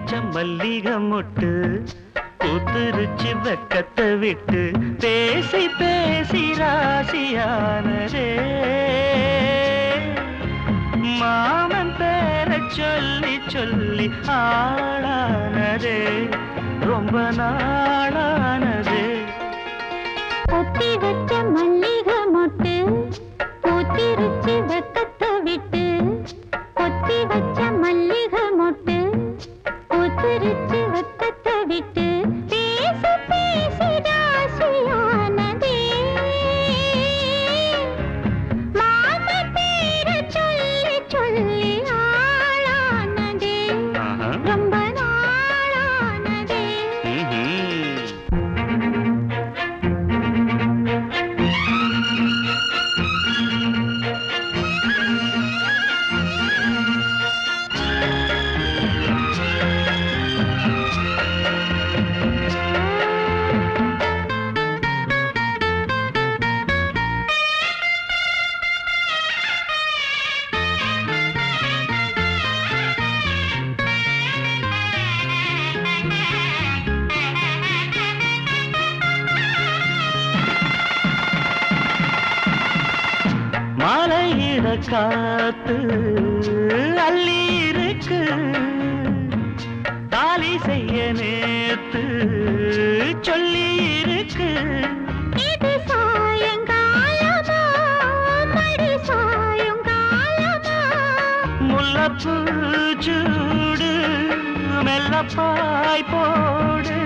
வச்ச மல்லிகை மொட்டு பூத்துருச்சு வெக்கத்தை விட்டு பேசி பேசி ராசியானதே மாமன் பேர சொல்லி சொல்லி ஆளானதே ரொம்ப நாளானதே பொத்தி வச்ச மல்லிகை மொட்டு பூத்திருச்சு வெக்கத்தை விட்டு பொத்தி வச்ச மல்லிகை மொட்டு பூத்திருச்சு வெக்கத்தை விட்டு பேசி பேசி ராசியானதே மாம பேர சொல்லி சொல்லி ஆளானதே ரொம்ப நாளானதே மலையிட காத்து அள்ளி இருக்கு தாலி செய்ய நேத்து சொல்லி இருக்கு இது சாயங்காலமா மடி சாயங்காலமா முல்லப்பூ சூடு மெல்லப்பாய் போடு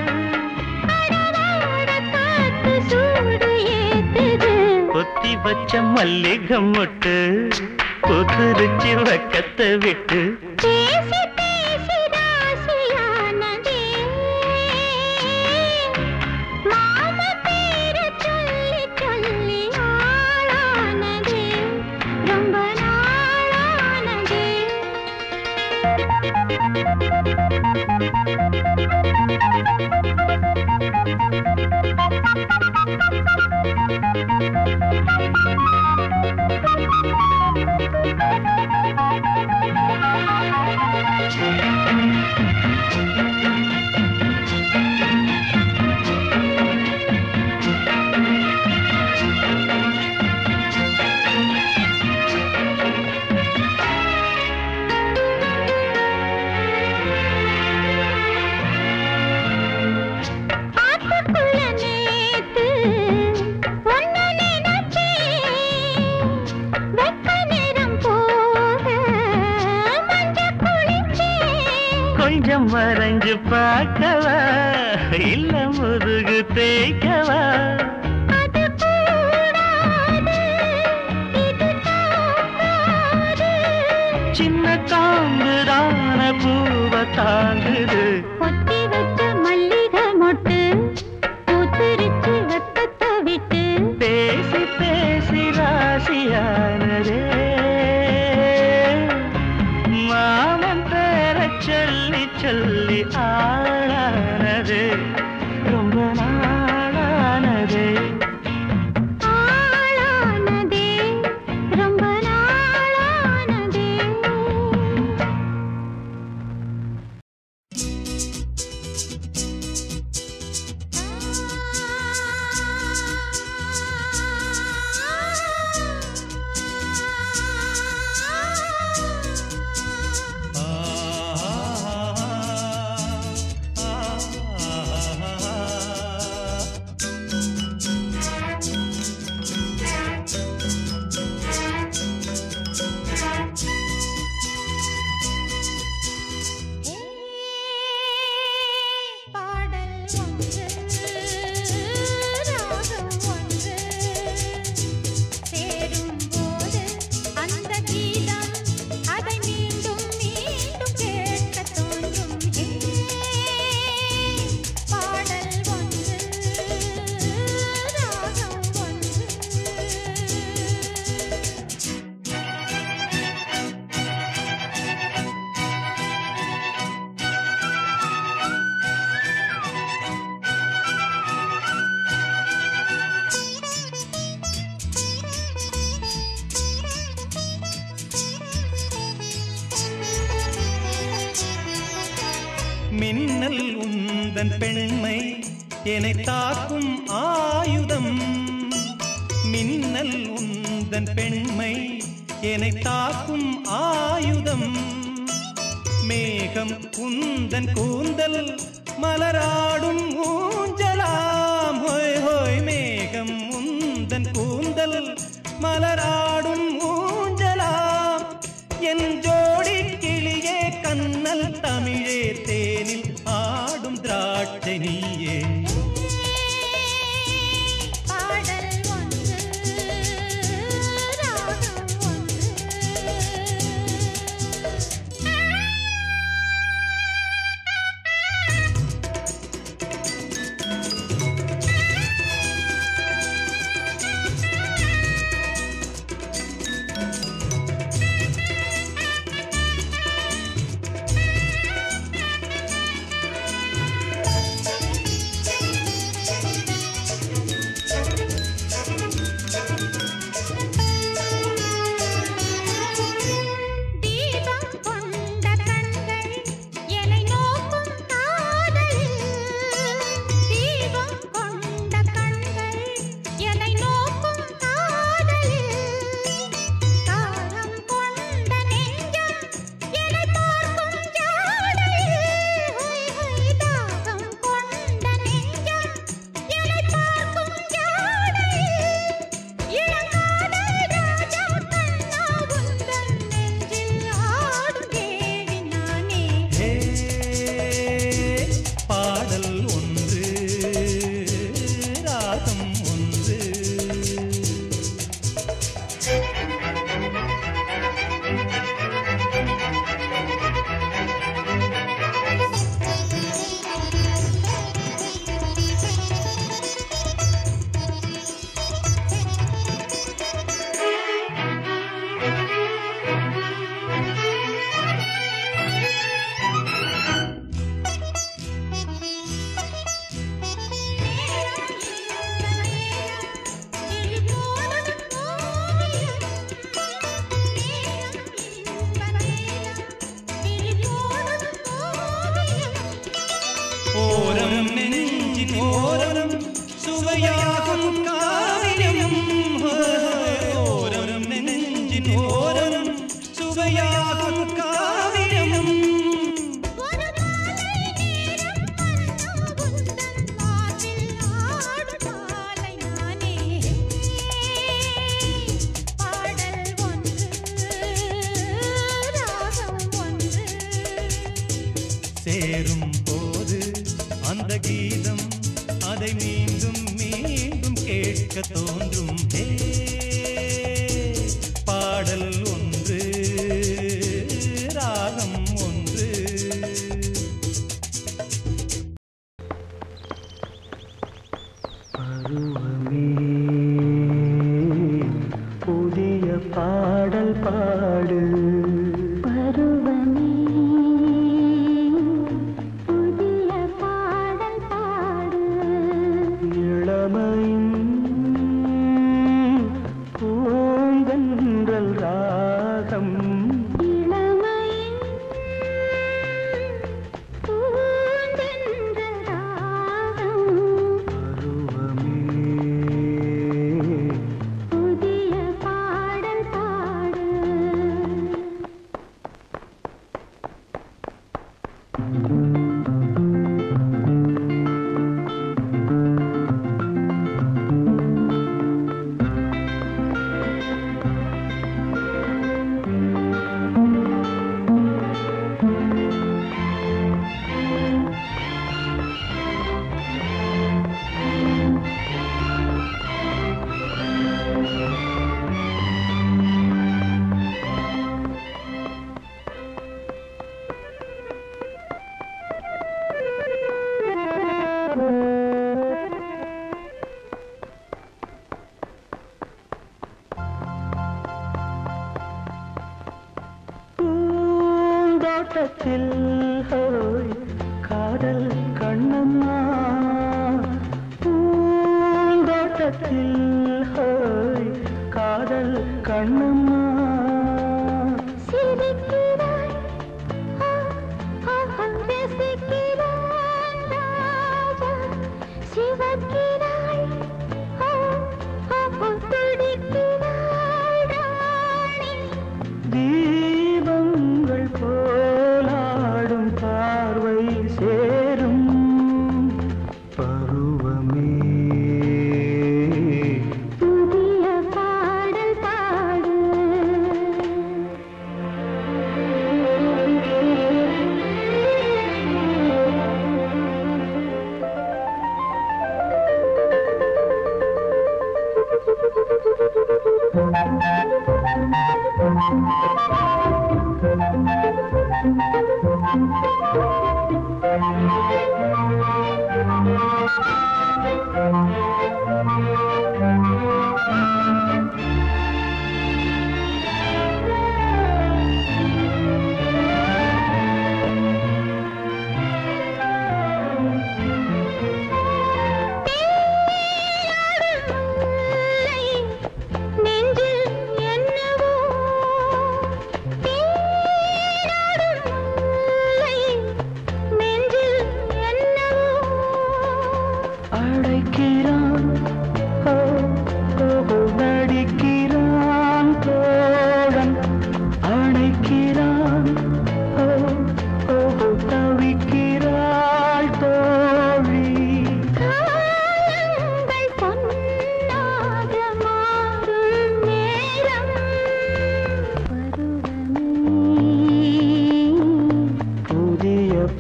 அடடட காத்து சூடு ஏத்துது பொத்தி வச்ச மல்லிகை மொட்டு பூத்துருச்சு வெக்கத்தை விட்டு பேசி பேசி ராசியானதே மாம பேர சொல்லி சொல்லி ஆளானதே ரொம்ப நாளானதே ஆத்துக்குள்ள நேத்து ஒன்னு நினைச்சேன் வெக்க நேரம் போக மஞ்ச குளிச்சேன் கொஞ்சம் வரைஞ்சு பார்க்கவா இல்ல முதுகு தேய்க்கவா அது கூடாது இது தாங்காது சின்ன காம்புதான பூவை தாங்குது பொத்தி வச்ச மல்லிகை மொட்டு பூத்திருச்சு வெக்கத்தை விட்டு பேசி பேசி ராசியானதே மாமன் பேர சொல்லி சொல்லி ஆளானதே ரொம்ப நாளானதே ஆளானதே ரொம்ப நாளானதே மின்னல் உந்தன் பெண்மை என்னை தாக்கும் ஆயுதம். மின்னல் உந்தன் பெண்மை என்னை தாக்கும் ஆயுதம். மேகம் உந்தன் கூந்தல் மலராடும் ஊஞ்சலாம். ஹோய் ஹோய் மேகம் உந்தன் கூந்தல் மலராடும் ஊஞ்சலாம். என் ஜோடி கிளியே கண்ணல் தமிழே தேனில் ஆடும் திராட்சை நீயே. ஓரம் நெஞ்சின் ஓரம் சுவையாகும் காவியம். ஓரம் நெஞ்சின் ஓரம் சுவையாகும் காவியம். சேரும் போது அந்த கீதம் அதை மீண்டும் மீண்டும் கேட்க தோன்றும். பாடல் ஒன்று ராகம் ஒன்று. பருவமே புதிய பாடல் பாடு. பருவமே பூங்கன்றல் ராகம். இளமையின் பூந்தென்றல் ராகம். பருவமே புதிய பாடல் பாடு. பூந்தோட்டத்தில் ஹோய் காதல் கண்ணம்மா. பூந்தோட்டத்தில் ஹோய் காதல் கண்ணம்மா. சிரிக்கிறாய் ரசிக்கிறாய்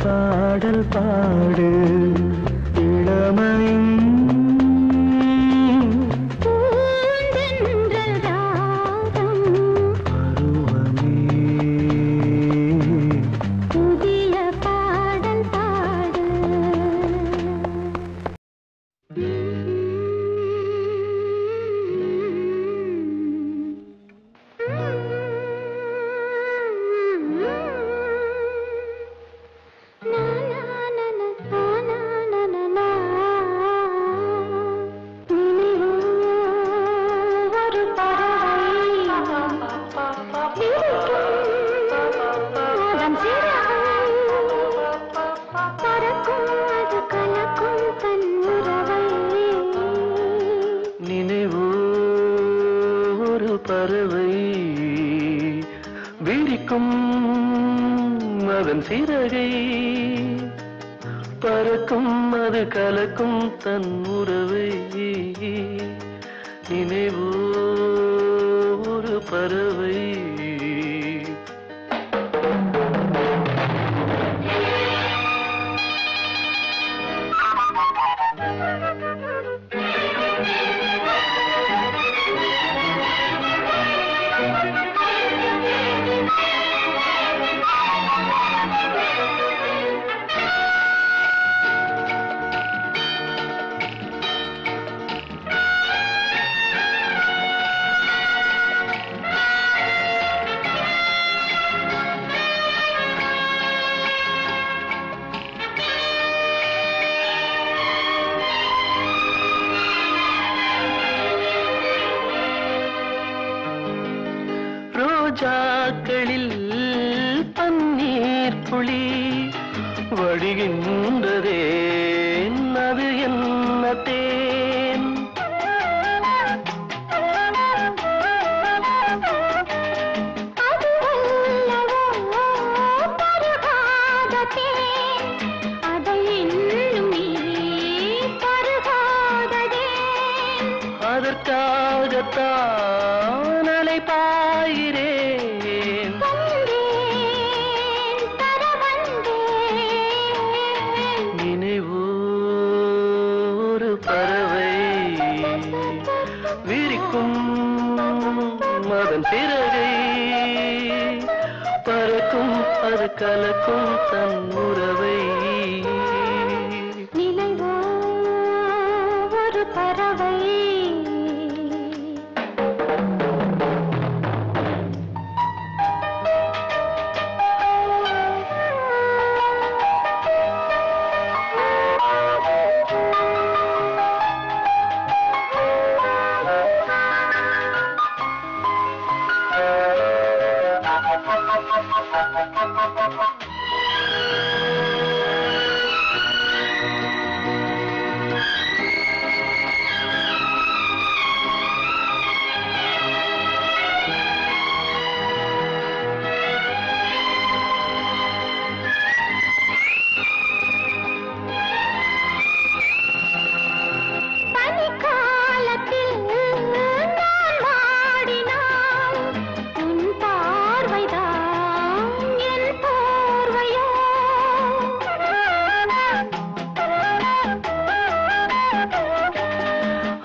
பாடல் பாடு இளமையின் பருவமே புதிய பாடல் பாடு பறவை விரிக்கும் அதன் சிறகை பறக்கும் அது கலக்கும் தன் உறவை நினைவோ ஒரு பறவை ரோஜாக்களில் பன்னீர் துளி வழிகின்றதே அது என்ன தேன் அதற்காகத்தான் அலை பாயிரேன் நினைவோ ஒரு பறவை விரிக்கும் அதன் சிறகை பறக்கும் அது கலக்கும் தன் உறவை நினைவோ ஒரு பறவை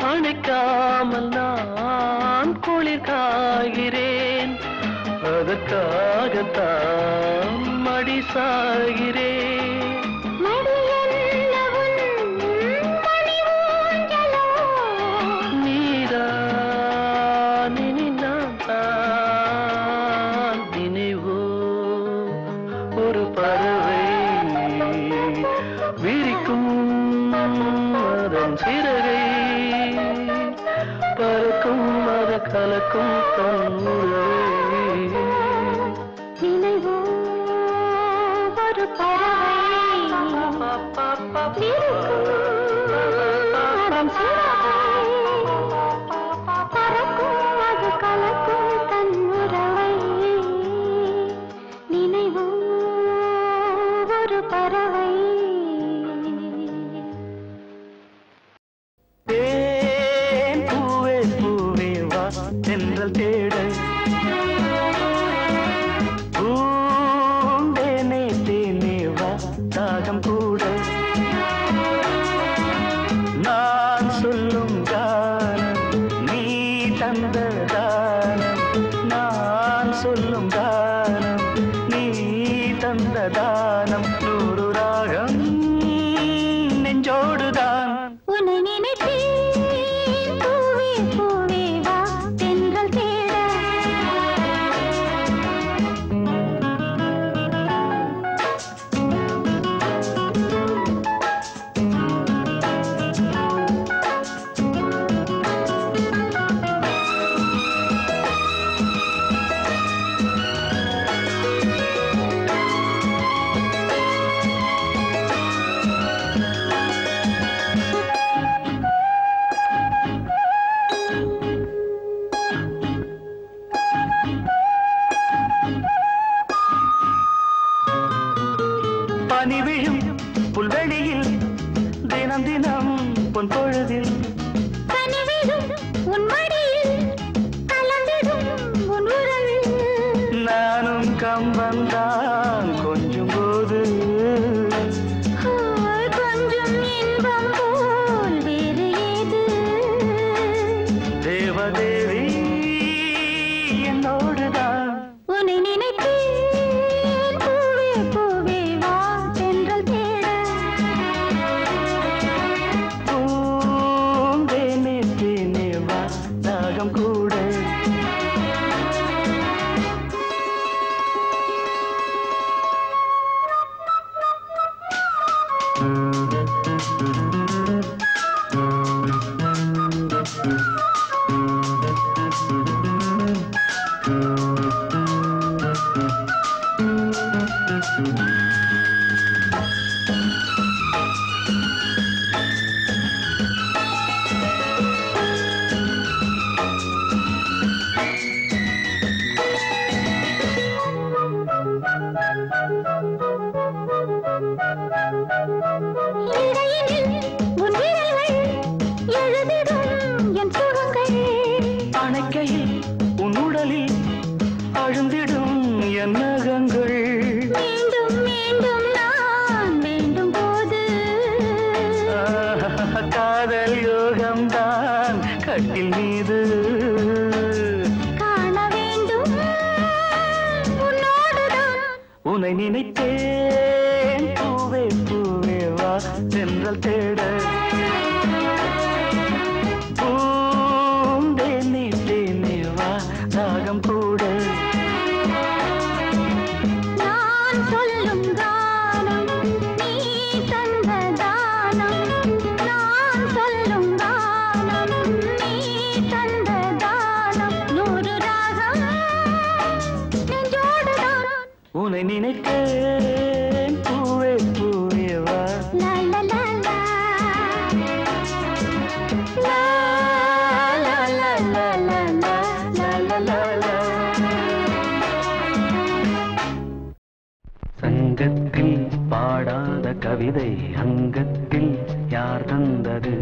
அணைக்காமல் நான் குளிர் காய்கிறேன் அதற்காகத்தான் மடி சாகிறேன் விரிக்கும் அதன் சிறகை பறக்கும் அத கலக்கும் தன் உறவை நினைவோ ஒரு பறவை அதன் சிறகை பறக்கும் அது கலக்கும் தன் உறவை நினைவோ ஒரு பறவை தேன் பூவே பூவே வா தென்றல் தேட பூந்தேனே தேனே வா தாகம் கூட நான் சொல்லும் கானம் நீ தந்த தானம் நான் சொல்லும் கானம் நீ தந்த தானம் நூறு ராகம் நெஞ்சோடுதான் உன்னை நினைத்தேன் பூவே பூவே வா தென்றல் தேட பனி விழும் புல்வெளியில் தினம் தினம் பொன் பொழுதில் கனிவிடும் உன் மடியில் கலந்திடும் உன் உறவில் நானும் கம்பந்தான் கொஞ்சம் போது கொஞ்சம் இன்பம் போல் வேறு ஏது தேவதேவி என்னோடுதான் உன்னை நினைத்தேன் பூவே பூவே வா தென்றல் தேட பூந்தேனே தேனே வா தாகம் கூட இடையினில் உன் விரல்கள் எழுதிடும் என் சுகங்கள் அணைக்கையில் உன் உடலில் அழுந்திடும் என் நகங்கள் மீண்டும் மீண்டும் நான் வேண்டும் போது காதல் யோகம்தான் கட்டில் மீது காண வேண்டும் உன்னோடுதான் உன்னை நினைத்தேன் பூவே பூவே வா தென்றல் தேட பூந்தேனே தேனே வா தாகம் கூட நான் சொல்லும் கானம் நீ தந்த தானம் நான் சொல்லும் கானம் நீ தந்த தானம் நூறு ராகம் நெஞ்சோடுதான் உன்னை நினைத்தேன் பூவே பூவே வா லா லா லா லா லா லா லா லா லா லா லா லா லா சங்கத்தில் பாடாத கவிதை அங்கத்தில் யார் தந்தது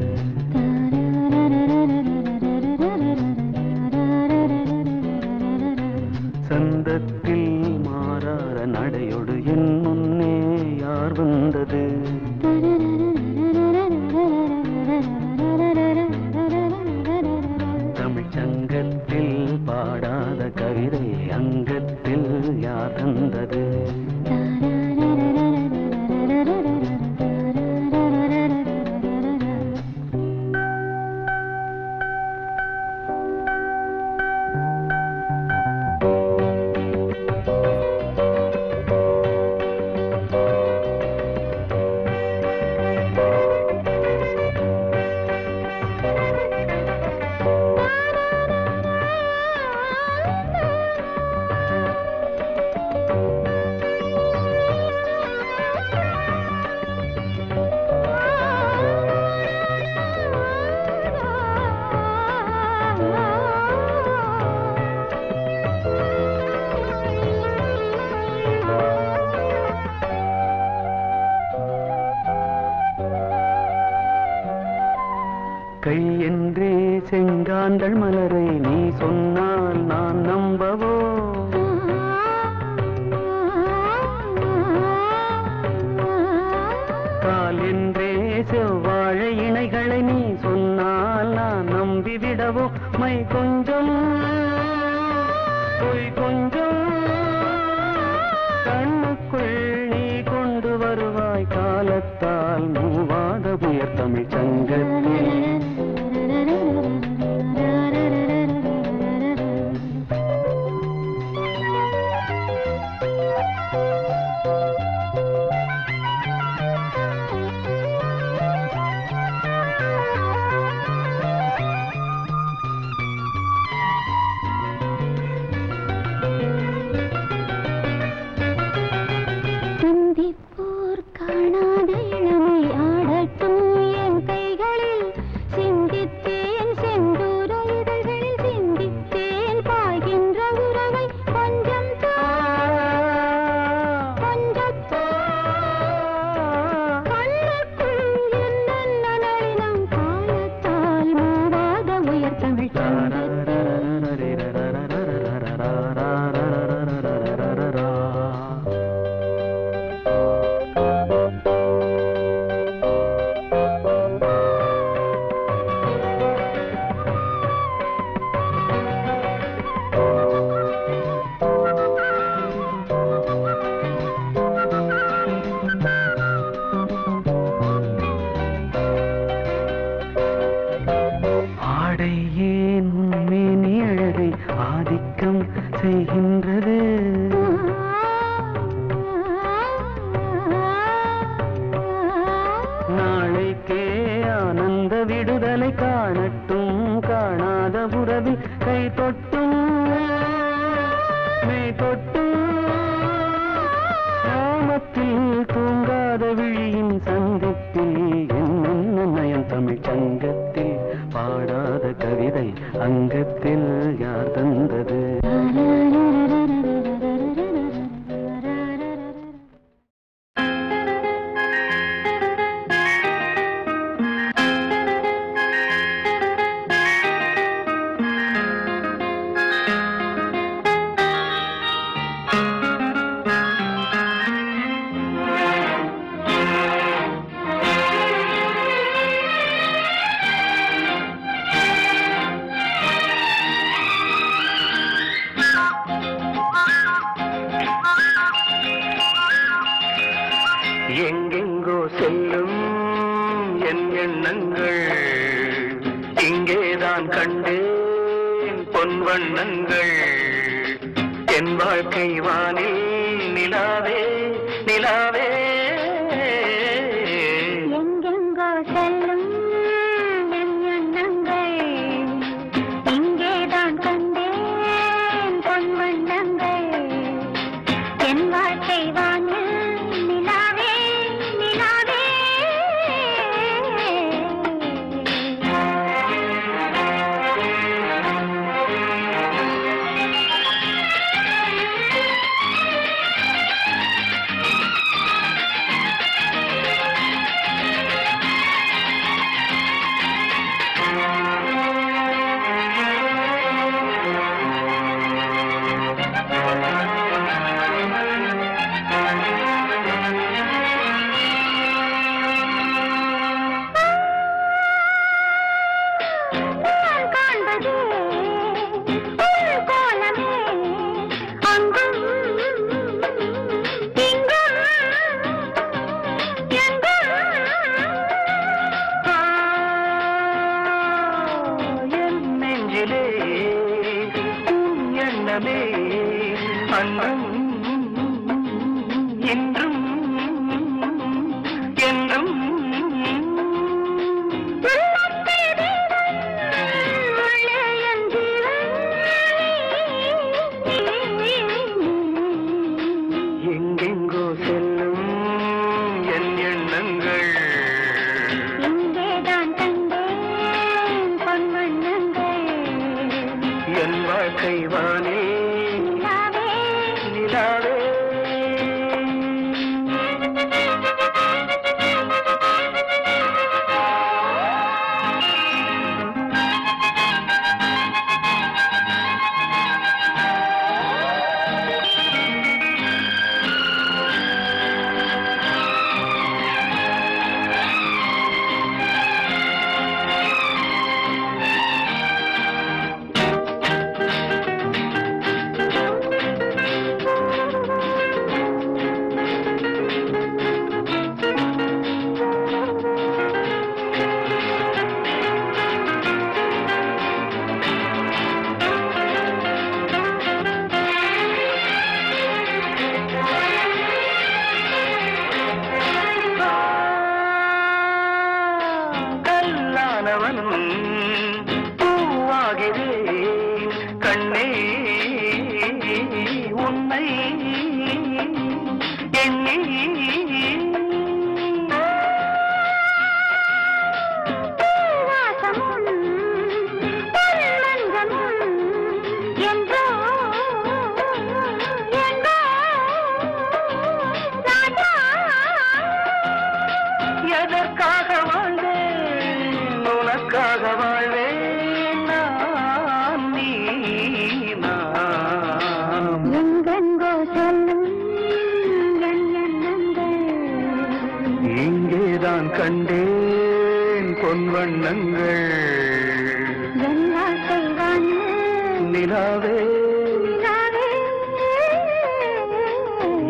சந்தத்தில் மாறாத நடையோடு என் முன்னே யார் வந்தது தமிழ்ச் சங்கத்தில் பாடாத கவிதை அங்கத்தில் யார் தந்தது கை என்றே செங்காந்தள் மலரை நீ சொன்னால் நான் நம்பவோ? கால் என்றே செவ்வாழை இணைகளை நீ சொன்னால் நான் நம்பிவிடவோ? மை கொஞ்சம் பொய் கொஞ்சம் கண்ணுக்குள் நீ கொண்டு வருவாய் காலத்தால் மூவாத புயர் தமிழ் சங்கத்தில். கல்லானவனும் பூவாகிறேன் கண்ணே உன்னை எண்ணி எதற்காக வாழ்ந்தேன் உனக்காக வாழ்வேன் நான் நீ நாம் எங்கெங்கோ செல்லும் இங்கேதான் கண்டேன் பொன்வண்ணங்கள் என்ன செய்வான் நிலாவே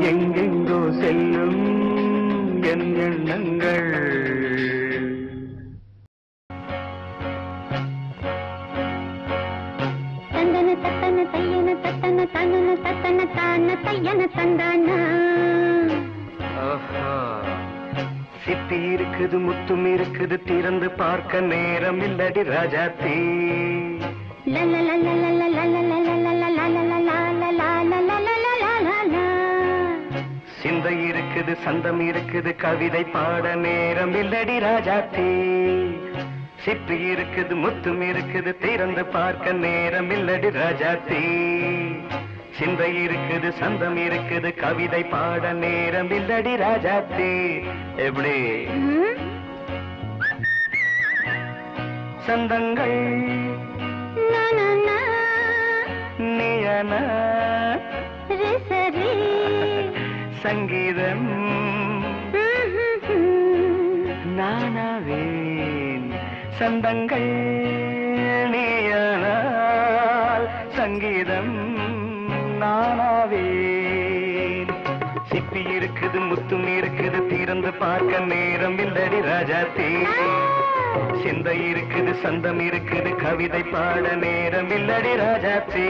எங்கெங்கோ செல்லும் என் எண்ணங்கள் தந்தன தத்தன தையன தத்தன தனன தத்தன தான தையன தந்தானா சித்தி இருக்குது முத்தும் இருக்குது திறந்து பார்க்க நேரம் இல்லடி ராஜாத்தி சிந்தை இருக்குது சந்தம் இருக்குது கவிதை பாட நேரம் இல்லடி ராஜாத்தி சிப்பி இருக்குது முத்தும் இருக்குது திறந்து பார்க்க நேரம் இல்லடி ராஜாத்தி சிந்தை இருக்குது சந்தம் இருக்குது கவிதை பாட நேரம் இல்லடி ராஜாத்தி எப்படி சந்தங்கள் நீயன சங்கீதம் நானாவேன் சந்தங்கள் நீயனால் சங்கீதம் நானாவேன் சிப்பி இருக்குது முத்தும் இருக்குது திறந்து பார்க்க நேரம் இல்லடி ராஜாத்தி சிந்தை இருக்குது சந்தம் இருக்குது கவிதை பாட நேரம் இல்லடி Rajathi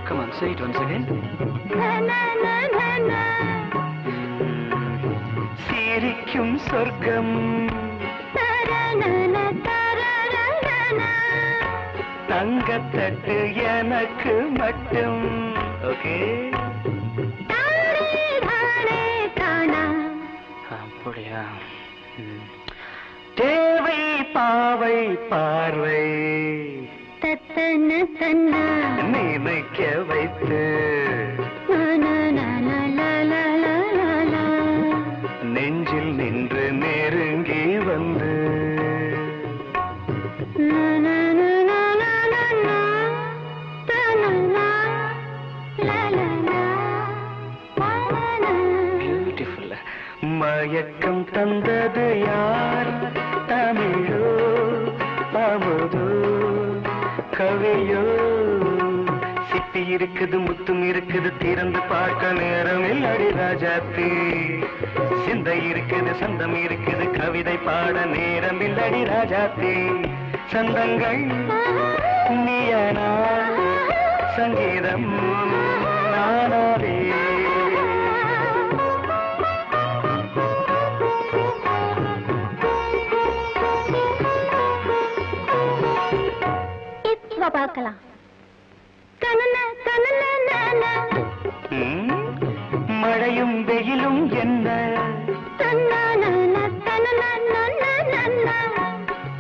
Come on, say it once again. சிரிக்கும் சொர்க்கம் தங்கத்தட்டு எனக்கு மட்டும் ஓகே அப்படியா தேவை பாவை பார்வை நினைக்க வைத்து நெஞ்சில் நின்று நெருங்கி வந்து பியூட்டிஃபுல் மயக்கம் தந்தது யார் தமிழோ அமுதோ கவியோ சிப்பி இருக்குது முத்தும் இருக்குது திறந்து பார்க்க நேரம் இல்லடி ராஜாத்தி சிந்தை இருக்குது சந்தம் இருக்குது கவிதை பாட நேரம் இல்லடி ராஜாத்தி சந்தங்கள் நீயனா சங்கீதம் நானாவே பார்க்கலாம் மழையும் வெயிலும் என்ன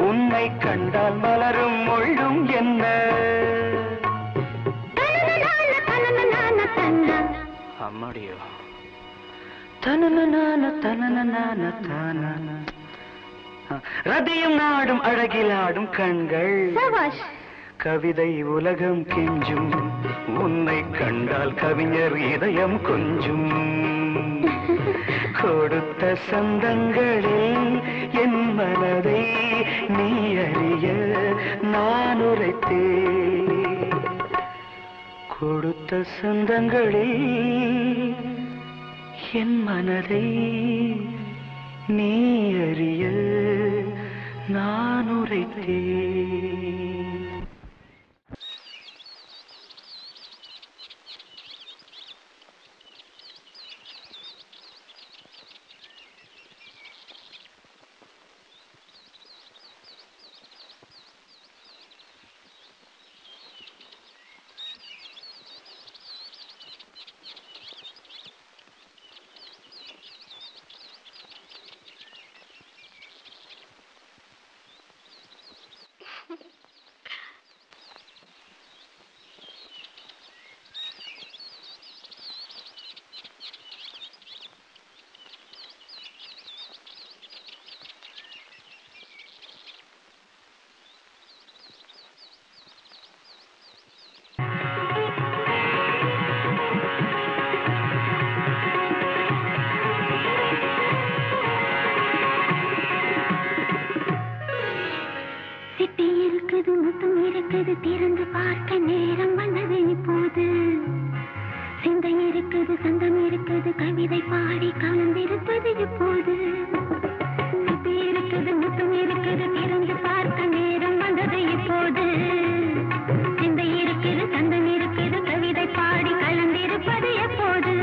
உன்னை கண்டால் மலரும் மொழியும் என்ன அம்மாடியோ ரதியும் நாடும் அழகிலாடும் கண்கள் கவிதை உலகம் கெஞ்சும் உன்னை கண்டால் கவிஞர் இதயம் கொஞ்சும் கொடுத்த சந்தங்களில் என் மனதை நீ அறிய நான் உரைத்தேன் கொடுத்த சந்தங்களில் என் மனதை நீ அறிய நான் உரைத்தேன் சிட்டி இருக்குது முத்தம் இருக்குது திறந்து பார்க்க நேரம் வந்தது இப்போது சிந்தை இருக்குது சந்தம் இருக்குது கவிதை பாடி கலந்திருப்பது இப்போது சிட்டி இருக்குது முத்தம் இருக்குது திறந்து பார்க்க நேரம் வந்தது இப்போது சிந்தை இருக்குது சந்தம் இருக்குது கவிதை பாடி கலந்திருப்பது எப்போது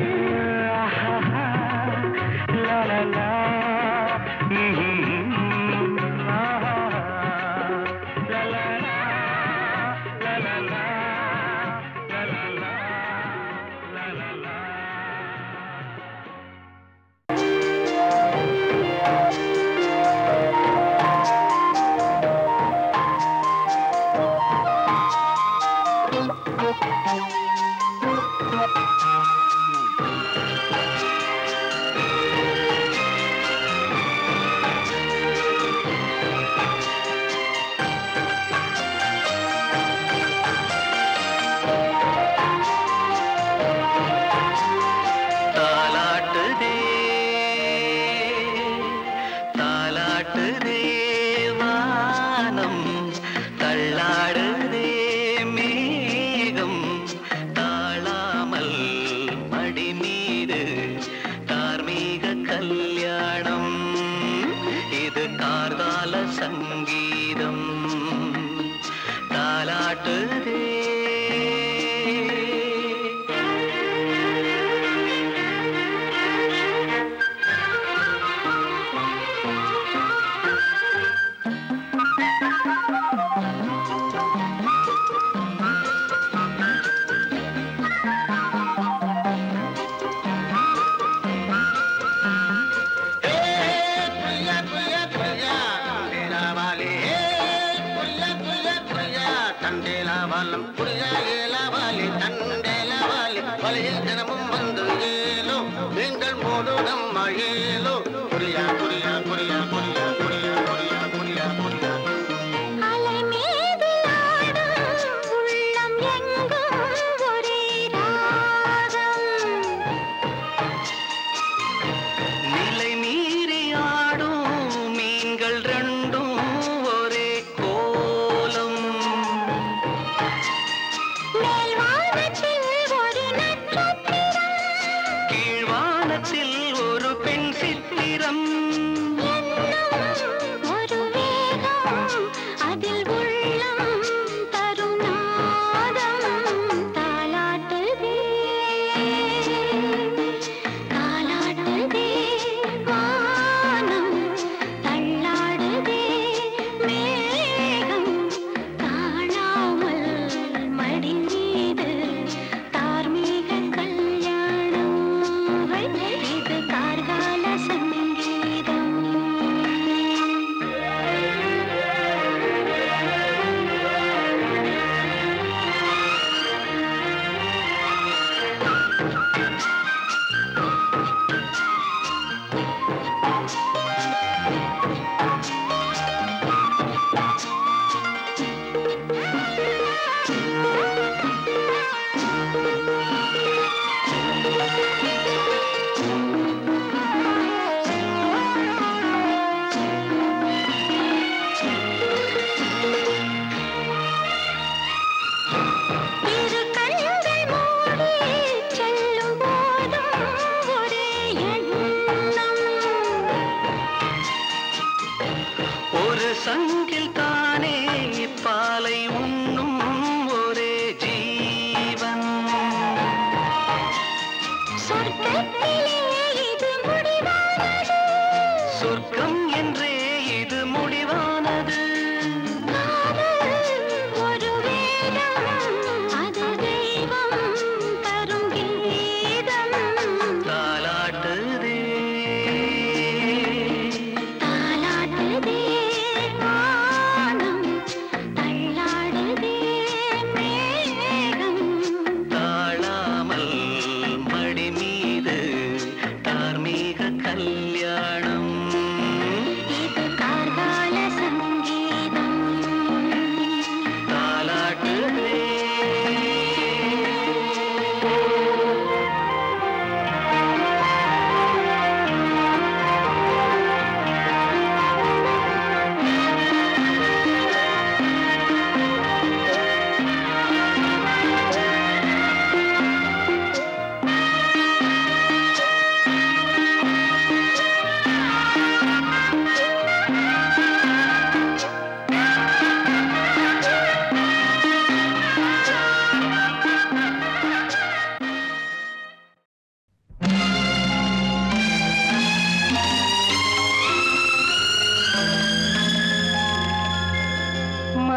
ஒரு பெண் சித்திரம்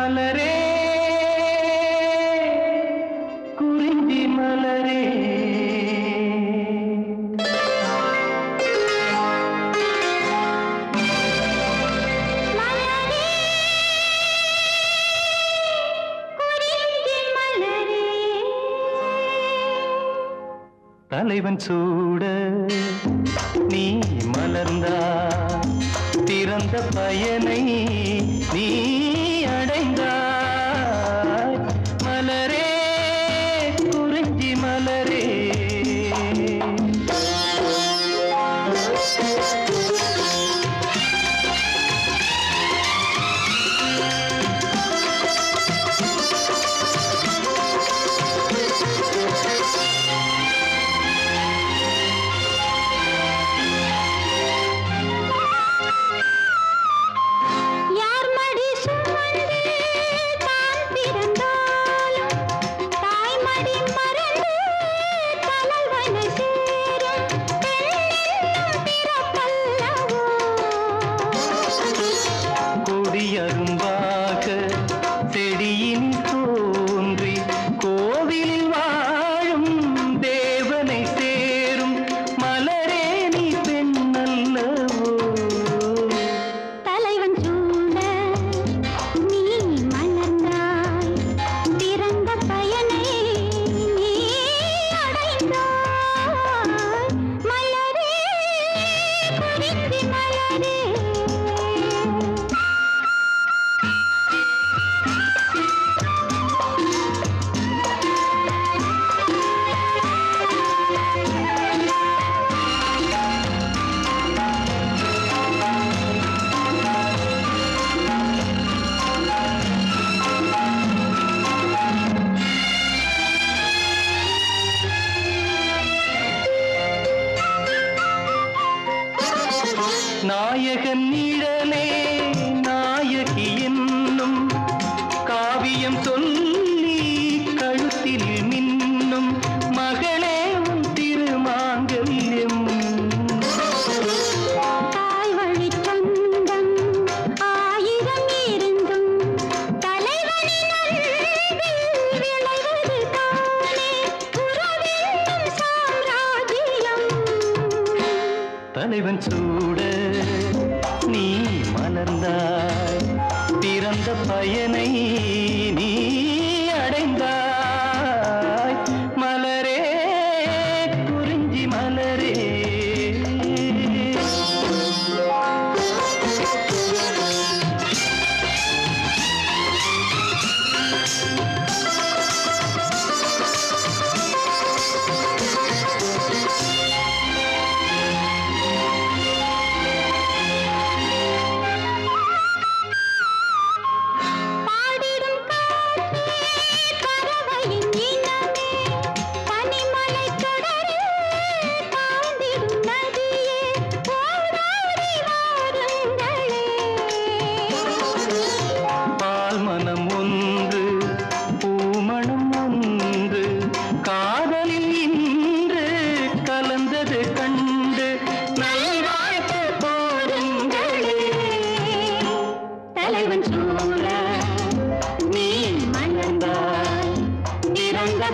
மலரே குறிஞ்சி மலரே தலைவன் சூட நீ மலர்ந்தா திறந்த பயனை நீ அடைந்தாய் மலரே குறிஞ்சி மலரே நாயகன் நிழலே நாயகி என்னும் காவியம் சொல்லி கழுத்தில் மின்னும் மகளே உன் திருமாங்கல்யம் தாய் வழி சொந்தம் ஆயிரம் இருந்தும் தலைவனின் விளைவது தானே உறவென்னும் சாம்ராஜ்யம் தலைவன் சூட நீ மலர்ந்தாய் பிறந்த பயனை நீ அடைந்தாய் மலரே குறிஞ்சி மலரே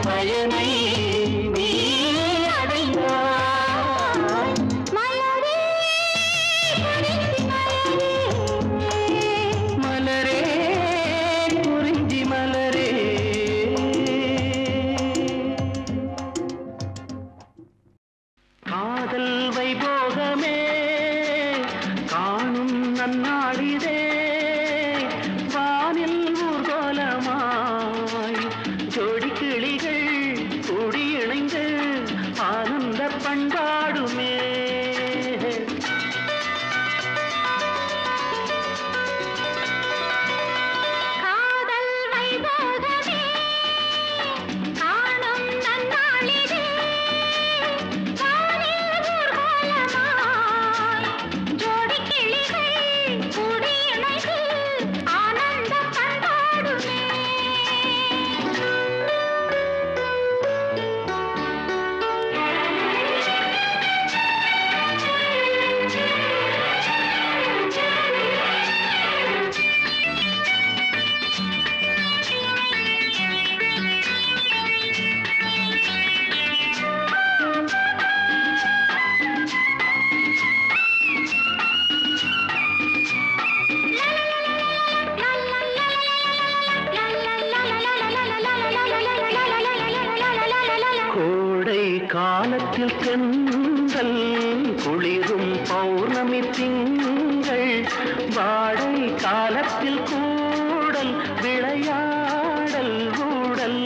பயனை நீ அடைந்தாய் மலரே குறிஞ்சி மலரே மலரே குறிஞ்சி மலரே காதல் வைபோகமே காணும் நன்னாளிதே வானில் ஊர்கோலமாய் ஜோடி கிளிகள் காலத்தில் தென்றல் குளிரும் பௌர்ணமி திங்கள் வாடை காலத்தில் கூடல் விளையாடல் ஊடல்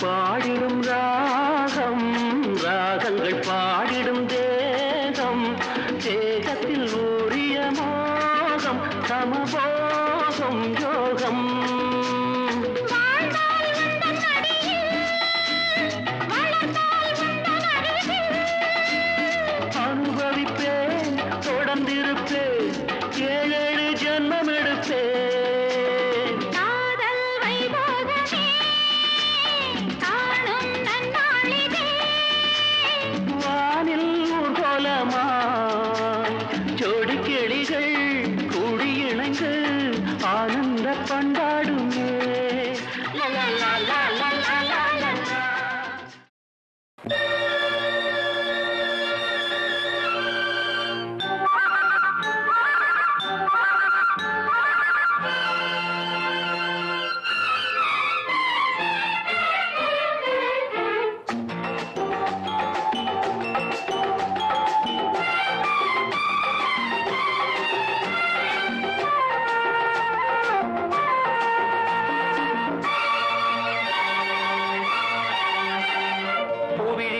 பாடிடும் ராகம் ராகங்கள் பாடிடும் தேகம் தேகத்தில் ஊறிய மோகம் சமபோகம் யோகம் அனுபவிப்பேன் தொடர்ந்திருப்பேன் 7 ஜென்மம் எடுப்பேன் ஆனந்த பண்டாடுமே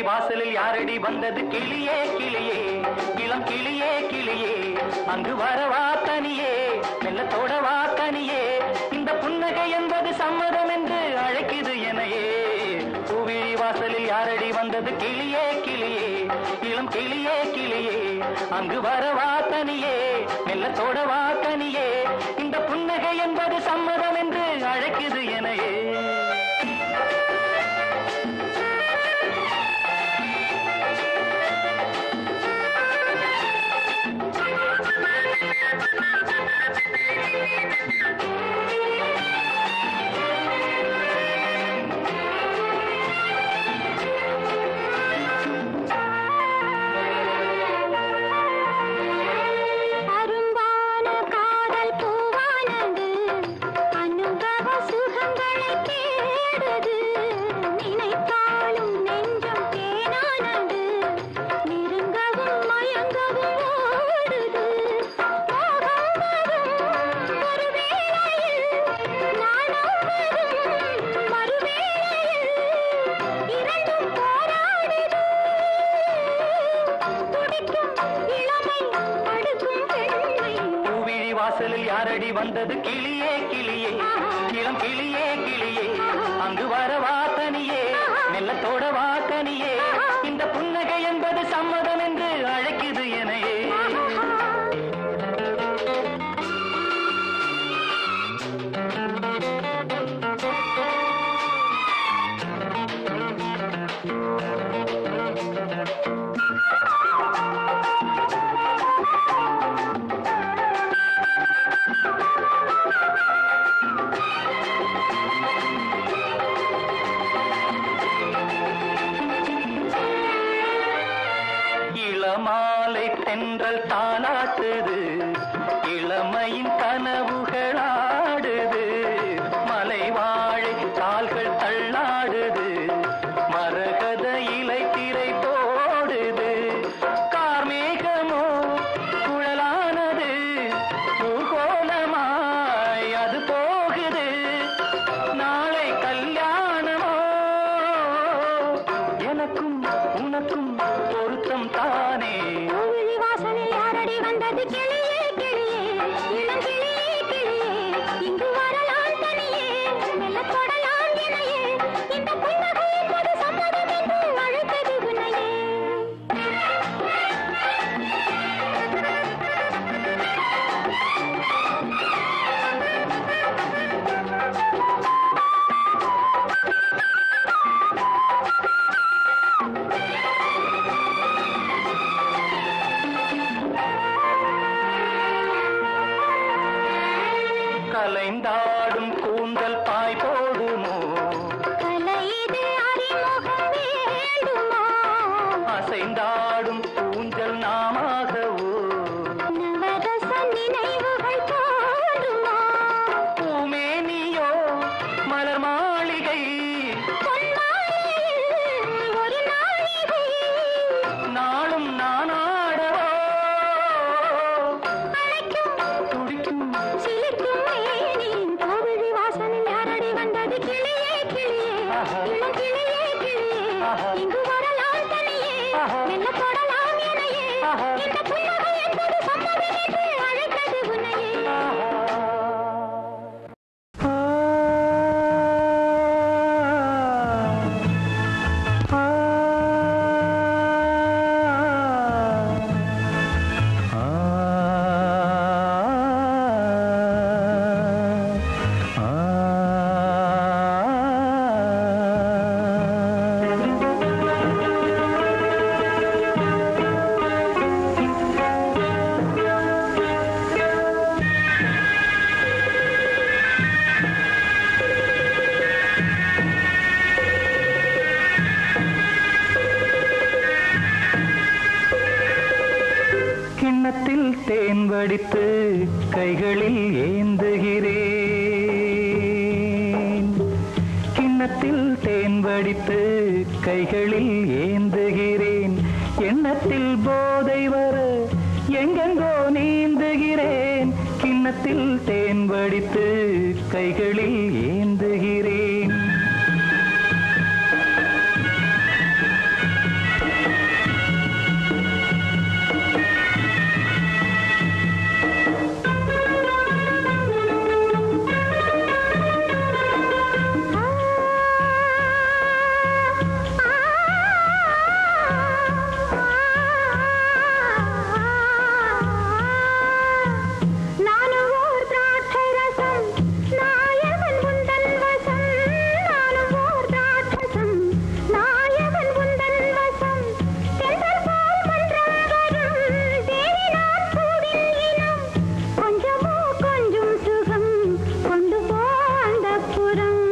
வாசலில் யாரடி வந்தது கிளியே கிளியே இளம் கிளியே கிளியே அங்கு வரவா தனியே மெல்லத்தோடவா தனியே இந்த புன்னகை என்பது சம்மதம் என்று அழைக்குது எனையே பூவிழி வாசலில் யாரடி வந்தது கிளியே கிளியே இளம் கிளியே கிளியே அங்கு வரவா தனியே மெல்லத்தோடவா தனியே இந்த புன்னகை என்பது சம்மதம் என்று அழைக்குது எனையே வாசலில் யாரடி வந்தது கிளியே கிளியே இளம் கிளியே கிளியே அங்கு வரவா தனியே மெல்லத்தோடவா தனியே இந்த புன்னகை என்பது சம்மதம் என்று அழைக்குது எனையே தென்றல் தாலாட்டுது இளமையின் கனவுகளாடுது மலை வாழை கால்கள் தள்ளாடுது மரகத இலை திரை போடுது கார்மேகமோ குழலானது ஊர்கோலமாய் அது போகுது நாளை கல்யாணமோ எனக்கும் உனக்கும் பொருத்தம் தானே வாசலில் யாரடி வந்தது கிளியே கிளியே இளம் கிளியே கிளியே இங்கு வரலாம் தனியே மெல்ல தொடலாம் இணையே இந்த புன்னகை என்பது சம்மதம் என்று அழைத்தது உன்னையே கலைந்தாடும் கூந்தல் பாய் போடுமோ கலையிது அறிமுகம் வேண்டுமோ அசைந்தாடும் ஊஞ்சல் நாமாகவோ நவரச நினைவுகள் தோன்றுமோ பூமேனியோ மலர் மாளிகை பொன்மாலையில் ஒரு நாளிகை நாளும் நானாடவோ அழைக்கும் துடிக்கும் சிலிர்க்கும் மேனியின் கோவிலி வாசலில் யாரடி வந்தது கிளியே கிளியே இளம் கிளியே கிளியே இங்கு வரலாம் தனியே மெல்ல தொடலாம் இணையே இந்த புன்னகை என்பது சம்மதம் என்று அழைத்தது உன்னையே கிண்ணத்தில் தேன் வடித்து கைகளில் ஏந்துகிறேன் கிண்ணத்தில் தேன் வடித்து கைகளில் ஏந்துகிறேன் எண்ணத்தில் போதை வர எங்கெங்கோ நீந்துகிறேன் கிண்ணத்தில் தேன் வடித்து கைகளில் ஏந்துகிறேன் நானும் ஓர் திராட்சை ரசம் நாயகன் உந்தன் வசம் நானும் ஓர் திராட்சை ரசம் நாயகன் உந்தன் வசம் தென்றல் போல் மன்றம் வரும் தேவி நான் பூவின் இனம் கொஞ்சமோ கொஞ்சம் சுகம் கொண்டு போ அந்தப்புறம்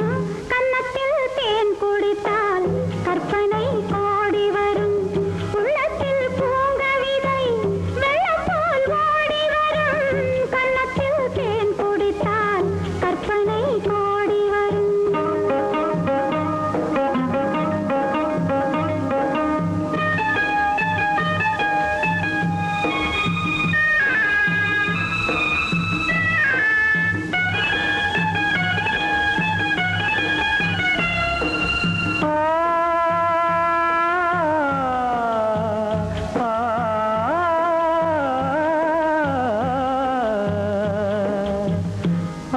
கன்னத்தில் தேன் குடித்தால் கற்பனை கோடி வரும் உள்ளத்தில் பூங்கவிதை வெள்ளம் போல் ஓடி வரும் கன்னத்தில் தேன் குடித்தால் கற்பனை கோடி வரும்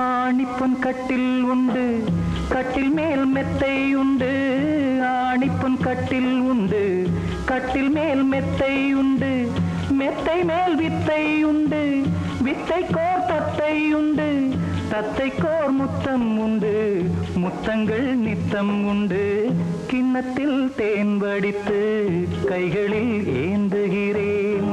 ஆணிப்பொன் கட்டில் உண்டு கட்டில் மேல் மெத்தை உண்டு ஆணிப்பொன் கட்டில் உண்டு கட்டில் மேல் மெத்தை உண்டு மெத்தை மேல் வித்தை உண்டு வித்தை கோர் தத்தை உண்டு தத்தை கோர் முத்தம் உண்டு முத்தங்கள் நித்தம் உண்டு கிண்ணத்தில் தேன் வடித்து கைகளில் ஏந்துகிறேன்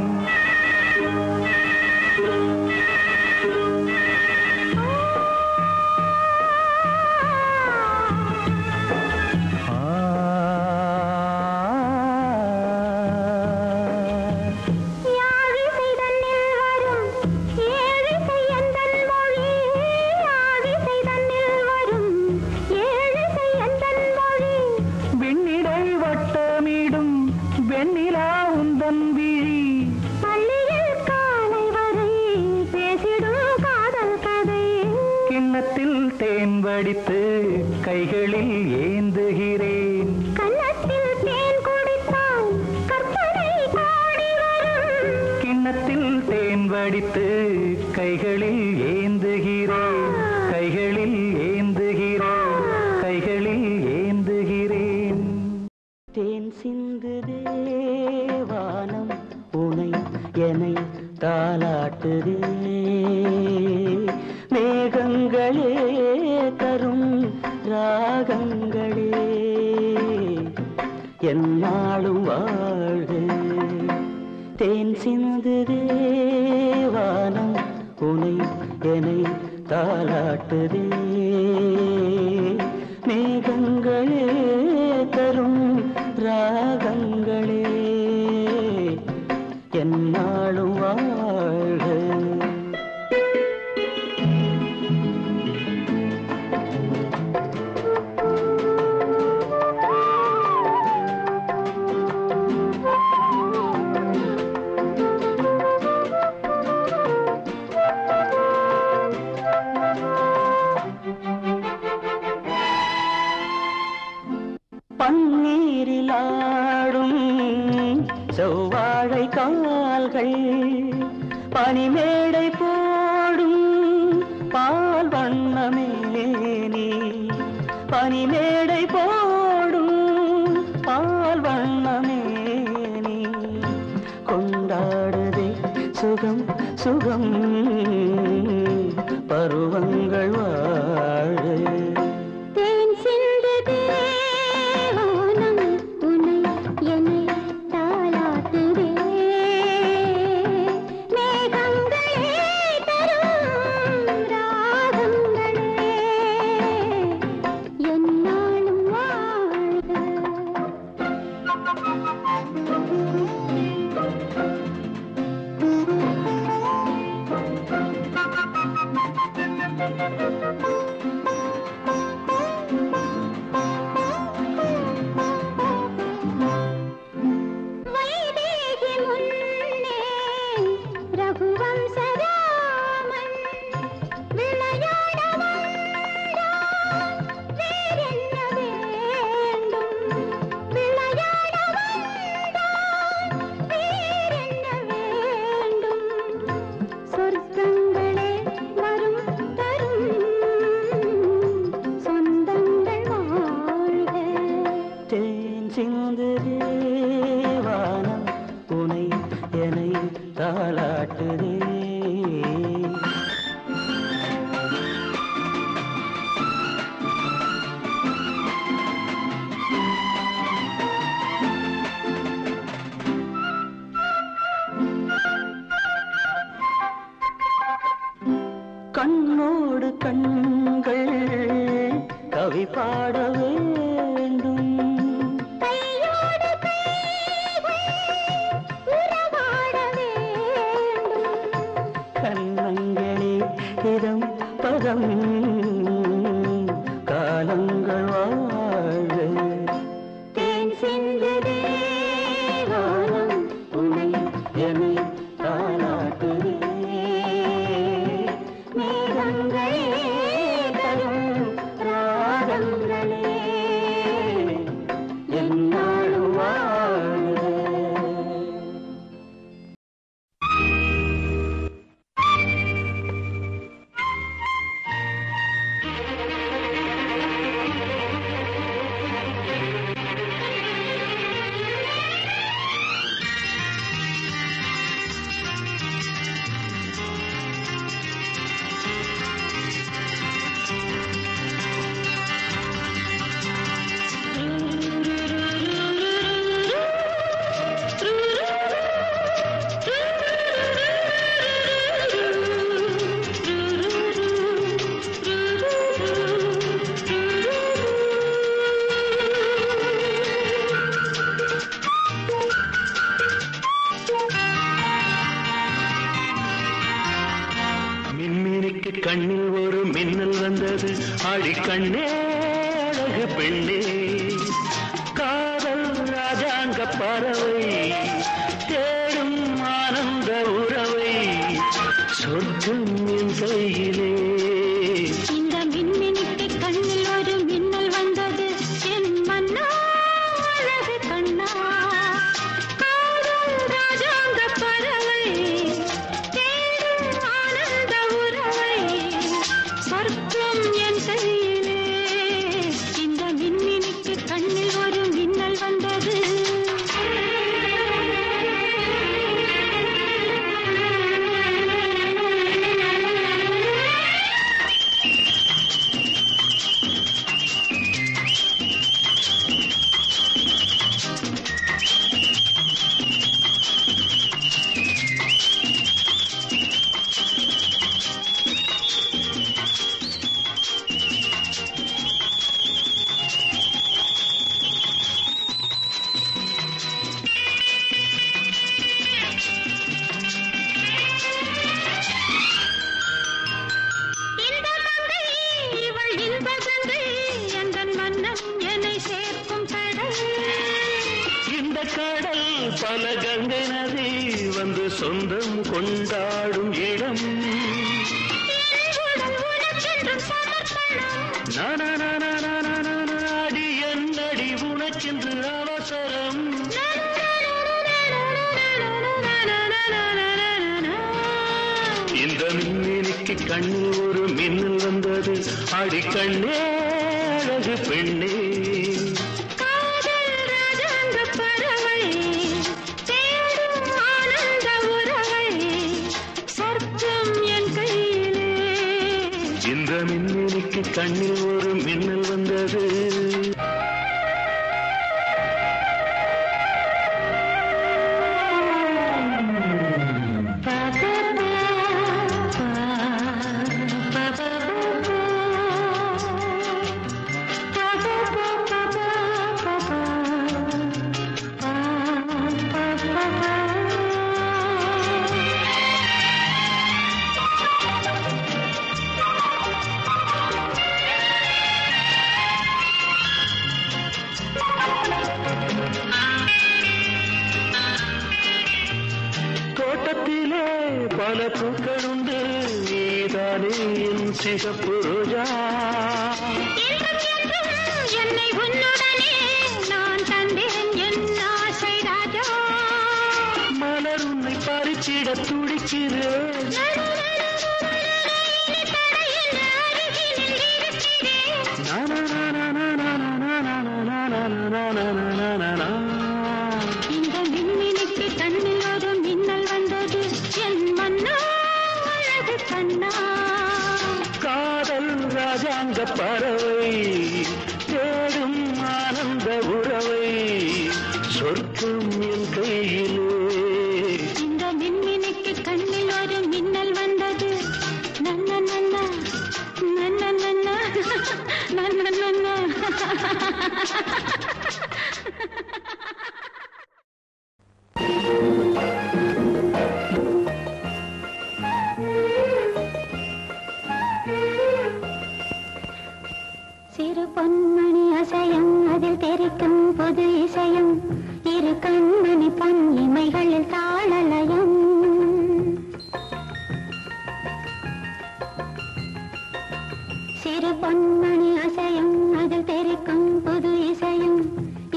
யாழ் படித்து கைகளில் ஏந்துகிறேன், கைகளில் ஏந்துகிறேன், கைகளில் ஏந்துகிறேன். தேன் சிந்து தேவானம் உனை என்னை தாலாட்டுதே, மேகங்களே தரும் ராகங்களே என்னாலும் வாழ்க. தேன் சிந்து தேவானம் உனை என்னை தாலாட்டுதே, மேகங்களே தரும் ராகங்களே என்னாலும் வாழ்க. பன்னீரில் ஆடும் செவ்வாழை கால்கள், பனிமேடை போடும் பால் வண்ணமேனி, பனிமேடை போடும் பால் வண்ணமேனி கொண்டாடுதே சுகம் சுகம் பருவங்கள் வாழ. கண்ணோடு கண்கள் கவி பாட வேண்டும், கையோடு உறவாட வேண்டும், கண்ணங்களே இதம் பதம் காலங்கள் வாழ. தேன் சிந்து தேவானம் உனை என்னை தாலாட்டுதே, கண்ணில் ஒரு மின்னல் வந்தது, ஆழிக்கண்ணே அழகு பெண்ணே, காதல் ராஜாங்க பறவை தேடும் ஆனந்த உறவை, சொர்க்கம் என் கையிலே. இந்த மின்மினிக்கு கண்ணில் ஒரு மின்னல் வந்தது, என் மன்னா அழகு கண்ணா, காதல் ராஜாங்க பறவை தேடும் பல கங்கை நதி வந்து சொந்தம் கொண்டாடும் இடம். அடி என்னடி உனக்கென்று அவசரம். இந்த மின்னிக்கு கண்ணில் ஒரு மின்னல் வந்தது. அடி கண்ணே அழகு பெண்ணே. இந்த மின்னிக்கு கண்ணில் ஒரு மின்னல் வந்தது. தோட்டத்திலே பல பூக்களுண்டு. நீதானே என் சிகப்பு ரோஜா. என்னை உன்னுடனே நான் தந்தேன் என் ஆசை ராஜா. மலர் உன்னை பறிச்சிட துடிக்கிறேன். இந்த மின்மினிக்கு கண்ணில் ஒரு மின்னல் வந்தது. என் மன்னா அழகு கண்ணா. காதல் ராஜாங்க பறவை தேடும் ஆனந்த உறவை. சொர்க்கம் என் கையிலே. இந்த மின்மினிக்கு கண்ணில் ஒரு மின்னல் வந்தது. நன்ன நன்ன நன்ன நன்ன நன்ன நன்ன. சிறு பொன்மணி அசையும் அதில் தெரிக்கும் பொது இசையும். இரு கண்மணி பொன் இமைகளில் தாளலயம். சிறு பொன்மணி அசையும் அதில் தெரிக்கும் பொது இசையும்.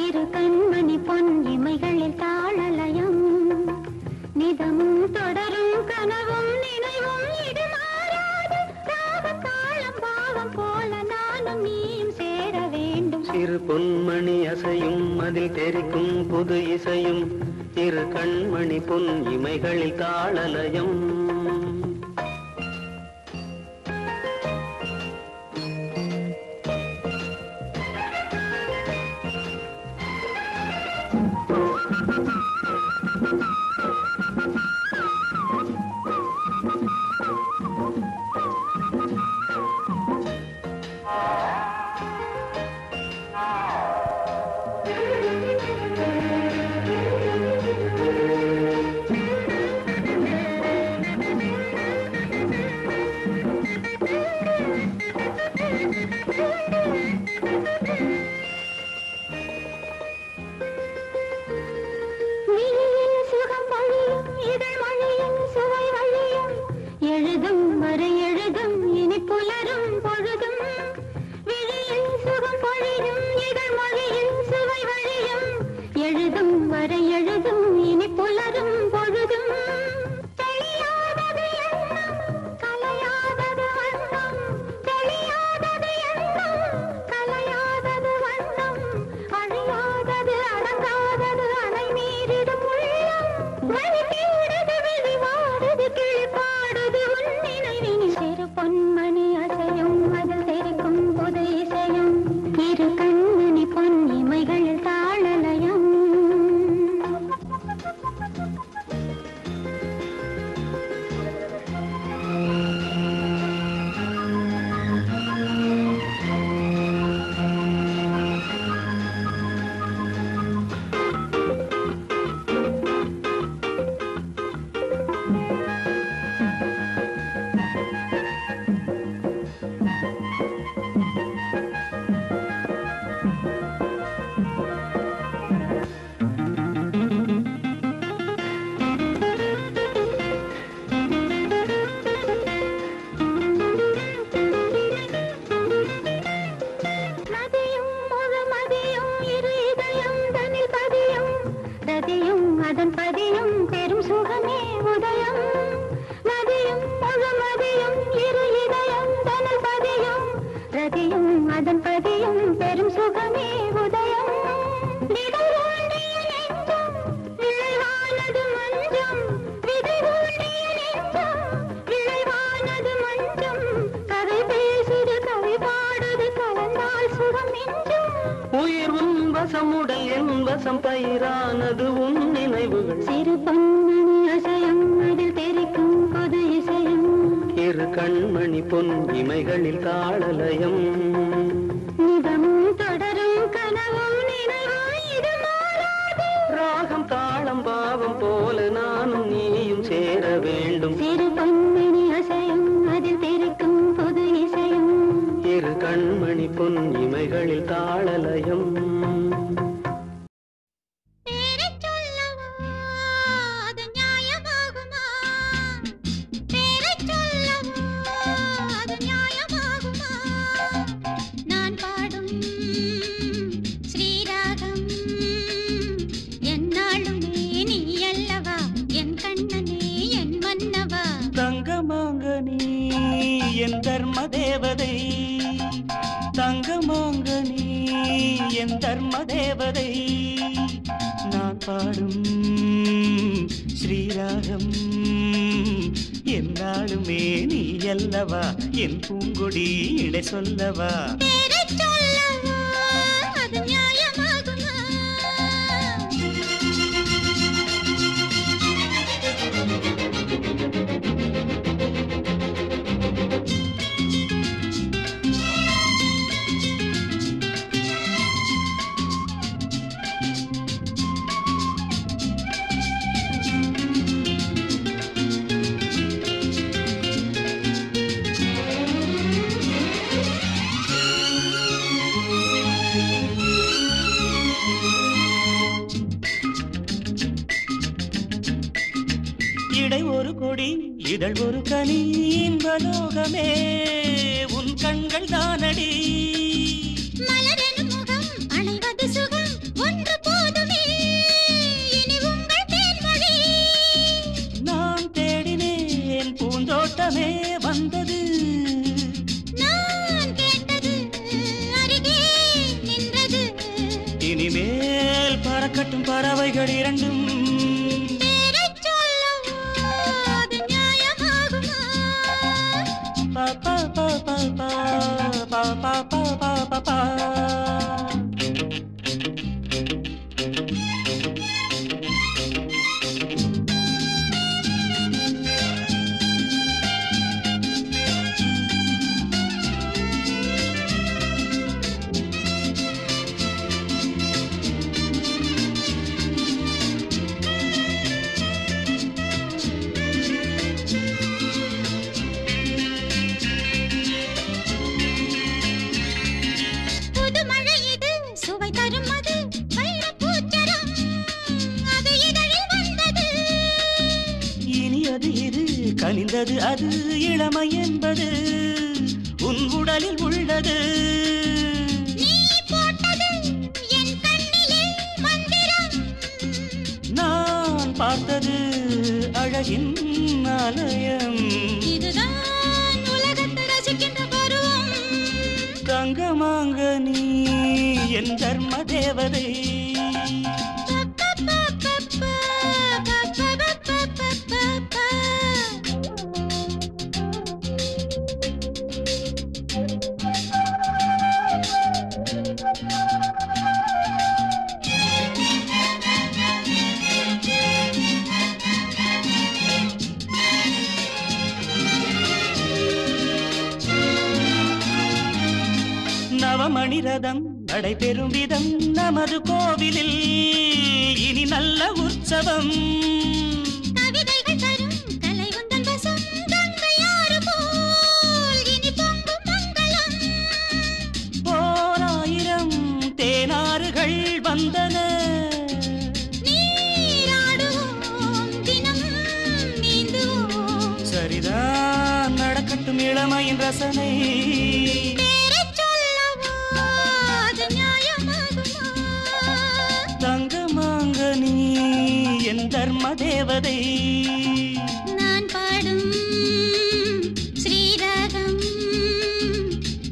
இரு கண்மணி பொன் இமைகளில் தாளலயம். நிதமும் தொடரும் கனவும் நினைவும் இது மாறாது. ராக தாளம் பாவம் போல நானும் நீயும் சேர வேண்டும். சிறு பொன்மணி அசையும் அதில் தெரிக்கும் புது இசையும். இரு கண்மணி பொன் இமைகளில் தாளலயம். நேசம் பயிரானது உன் நினைவுகள். சிறு பொன்மணி அசையும் அதில் தெரிக்கும் பொது இசையும். இரு கண்மணி பொன் இமைகளில் தாளலயம். நிதமும் தொடரும் கனவும் நினைவும் இது மாறாது. ராகம் தாளம் பாவம் போல நானும் நீயும் சேர வேண்டும். சிறு பொன்மணி அசையும் அதில் தெரிக்கும் பொது இசையும். இரு கண்மணி பொன் இமைகளில் தாளலயம். என் தர்ம தேவதை தங்கமாங்கனி என் தர்ம தேவதை நான் பாடும் ஸ்ரீராகம் என்னாலுமே நீ அல்லவா என் பூங்கொடி இடை சொல்லவா இடை ஒரு கொடி இதழ் ஒரு கனி இன்பலோகமே உன் கண்கள் தானடி மலரெனும் முகம் அணைவது சுகம் ஒன்று போதுமே இனி உங்கள் தேன்மொழி நான் தேடினேன் பூந்தோட்டமே வந்தது நான் கேட்டது அருகே நின்றது இனிமேல் பறக்கட்டும் பறவைகள் இரண்டும் கனிந்தது அது இளமை என்பது உன் உடலில் உள்ளது நீ போட்டது என் கண்ணிலே மந்திரம் நான் பார்த்தது அழகின் ஆலயம் இதுதான் உலகத்தை ரசிக்கின்ற பருவம் தங்கமாங்கனி என் தர்ம தேவதை நவமணிரதம் நடைபெறும் விதம் நமது கோவிலில் இனி நல்ல உற்சவம் கவிதைகள் தரும் கலை உந்தன் வசம் கங்கையாறு போல் இனி பொங்கும் மங்களம் போராயிரம் தேனாறுகள் வந்தன நீராடுவோம் தினம் நீந்துவோம் சரிதான் நடக்கட்டும் இளமையின் ரசனை தங்கமாங்கனி என் தர்ம தேவதை நான் பாடும் ஸ்ரீராகம்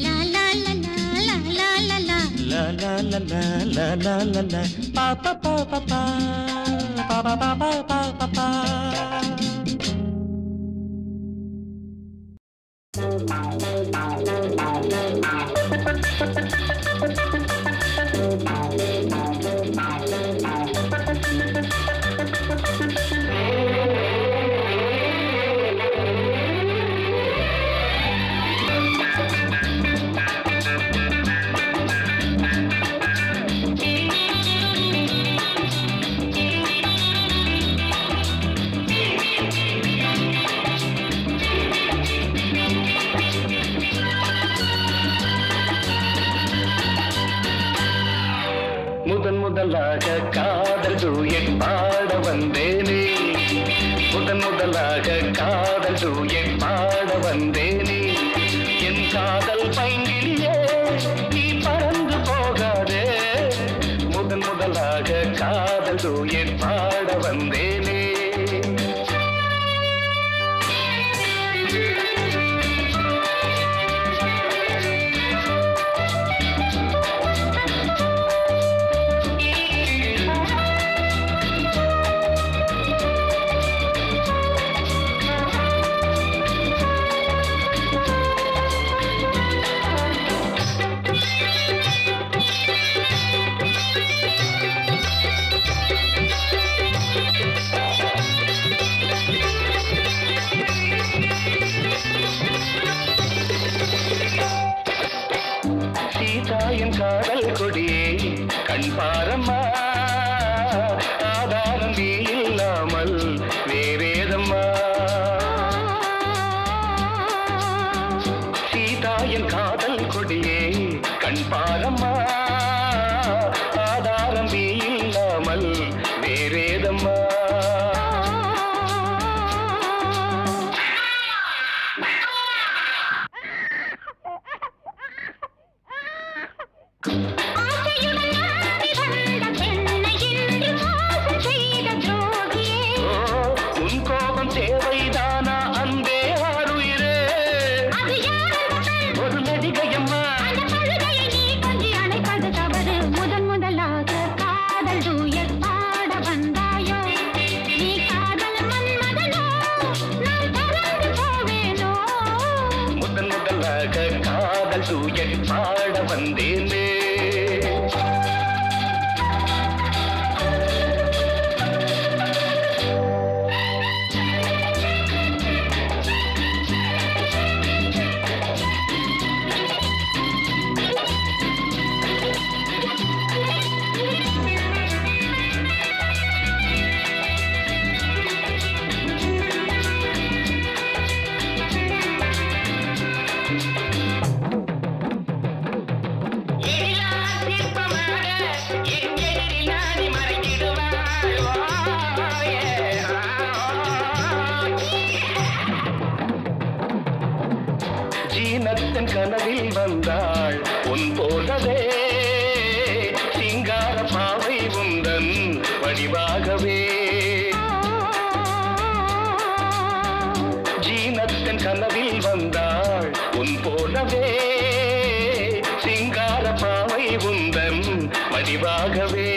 லா லா லா லா லா லா லா லா லா லா லா லா லா லா பா பா பா பா பா பா பா பா பா பா பா காதல் தூயன் பாட வந்தேனே என் காதல் பைங்கிலியே நீ பறந்து போகாதே முதன் முதலாக காதல் தூயன் பாட வந்தேனே காதல் கொடியே கண் பாரம்மா ஆதாரம் நீ இல்லாமல் வேறேதம்மா சீதாயின் காதல் கொடியே கண் பாரம்மா ஆதாரம் நீ இல்லாமல் வேறேதம்மா காதல் தூயன் பாட வந்தேனே ஜீனத்தன் கனவில் வந்தாள் உன் போலவே சிங்கார பாவை உந்தன் வடிவாகவே ஜீனத்தன் கனவில் வந்தாள் உன் போலவே சிங்கார பாவை உந்தன் வடிவாகவே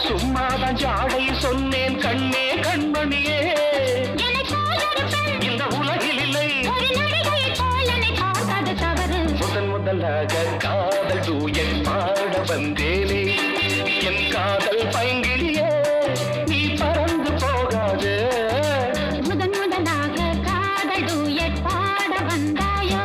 சும்மாதான் ஜாடை சொன்னேன் கண்ணே கண்மணியே இந்த உலகில் இல்லை முதன் முதலாக காதல் தூயன் பாட வந்தேனே என் காதல் பைங்கிலியே நீ பறந்து போகாது முதன் முதலாக காதல் தூயன் பாட வந்தாயோ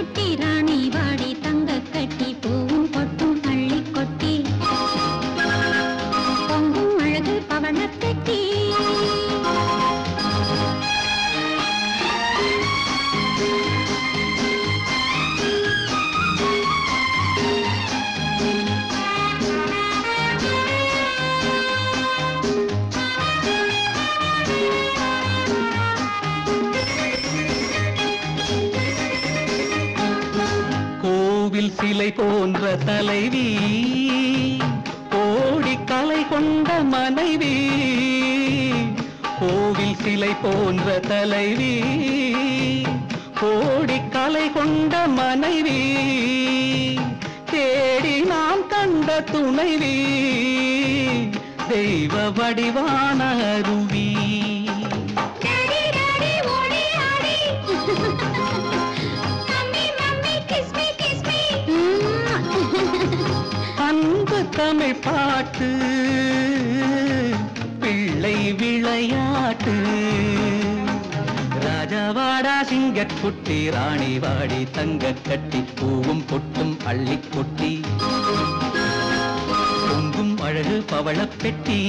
குட்டி ராணி வாடி தங்க கட்டி பூவும் பொட்டும் அள்ளி கொட்டி பொங்கும் அழகு பவள பெட்டி சிலை போன்ற தலைவி கோடி கலை கொண்ட மனைவி கோவில் சிலை போன்ற தலைவி கோடி கலை கொண்ட மனைவி தேடி நாம் கண்ட துணைவி தெய்வ வடிவான அருவி அன்பு தமிழ் பாட்டு பிள்ளை விளையாட்டு ராஜாவாடா சிங்கக்குட்டி ராணி வாடி தங்க கட்டி பூவும் பொட்டும் அள்ளி கொட்டி பொங்கும் அழகு பவள பெட்டி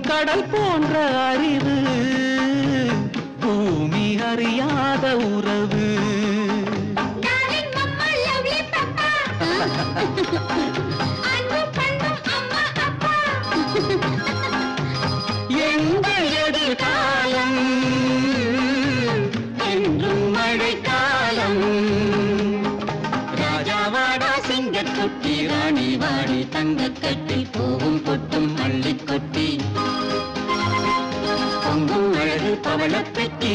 கடல் போன்ற அறிவு பூமி அறியாத உறவு எங்கள் எதிர்காலம் என்றும் மழைக்காலம் ராஜாவாடா சிங்கக்குட்டி ராணி வாடி தங்க கட்டி பூவும் பொட்டும் அள்ளி கொட்டி பொங்கும் அழகு பவள பெட்டி